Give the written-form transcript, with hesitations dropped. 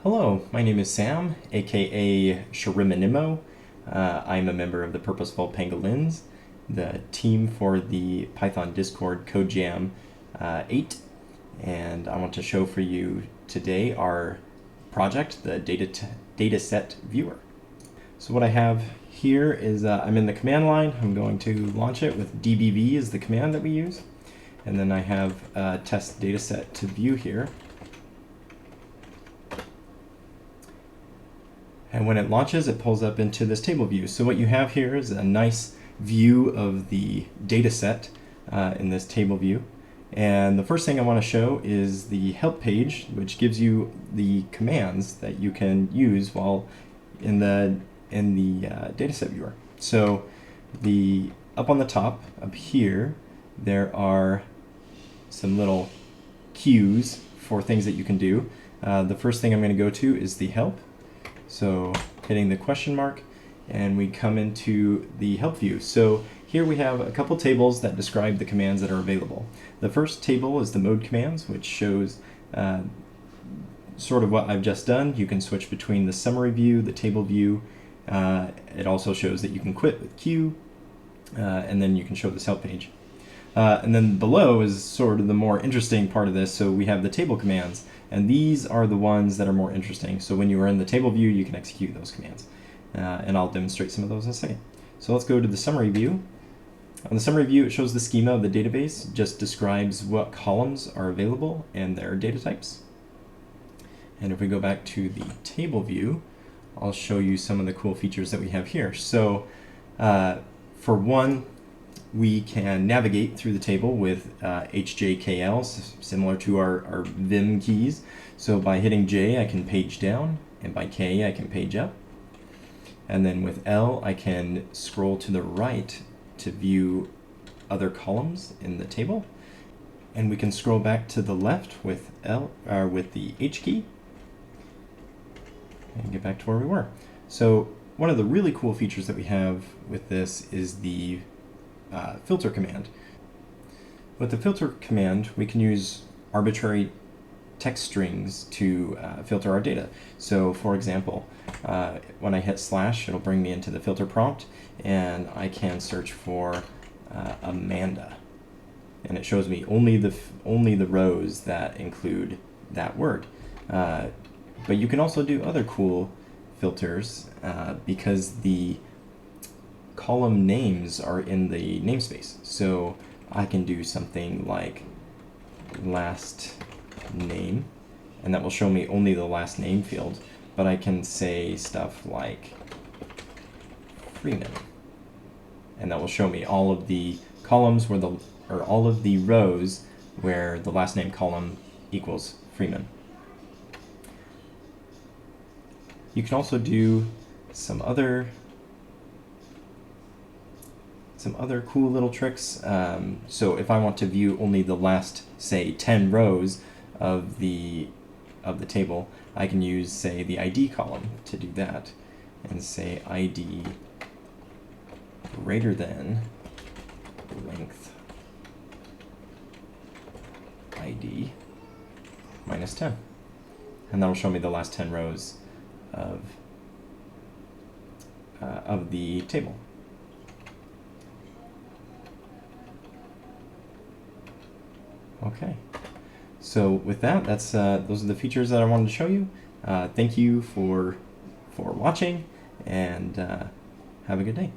Hello, my name is Sam, aka Sharimanimo. I'm a member of the Purposeful Pangolins, the team for the Python Discord CodeJam 8, and I want to show for you today our project, the dataset viewer. So what I have here is I'm in the command line. I'm going to launch it with dbv is the command that we use, and then I have a test dataset to view here. And when it launches, it pulls up into this table view. So what you have here is a nice view of the data set in this table view. And the first thing I want to show is the help page, which gives you the commands that you can use while in the dataset viewer. So up on the top, up here, there are some little cues for things that you can do. The first thing I'm going to go to is the help. So hitting the question mark, and we come into the help view. So here we have a couple tables that describe the commands that are available. The first table is the mode commands, which shows sort of what I've just done. You can switch between the summary view, the table view. It also shows that you can quit with Q, and then you can show this help page. And then below is sort of the more interesting part of this. So we have the table commands, and these are the ones that are more interesting. So when you are in the table view, you can execute those commands. And I'll demonstrate some of those in a second. So let's go to the summary view. On the summary view, it shows the schema of the database, just describes what columns are available and their data types. And if we go back to the table view, I'll show you some of the cool features that we have here. So for one, we can navigate through the table with HJKL, similar to our Vim keys. So by hitting J, I can page down, and by K, I can page up. And then with L, I can scroll to the right to view other columns in the table. And we can scroll back to the left with with the H key and get back to where we were. So one of the really cool features that we have with this is the filter command. With the filter command, we can use arbitrary text strings to filter our data. So for example, when I hit / it'll bring me into the filter prompt, and I can search for Amanda, and it shows me only the rows that include that word. But you can also do other cool filters because the column names are in the namespace. So I can do something like last name, and that will show me only the last name field, but I can say stuff like Freeman, and that will show me all of the columns or all of the rows where the last name column equals Freeman. You can also do some other cool little tricks. So if I want to view only the last, say, 10 rows of the table, I can use, say, the ID column to do that, and say ID greater than length ID minus 10, and that will show me the last 10 rows of the table. Okay, so with that, those are the features that I wanted to show you. Thank you for watching, and have a good day.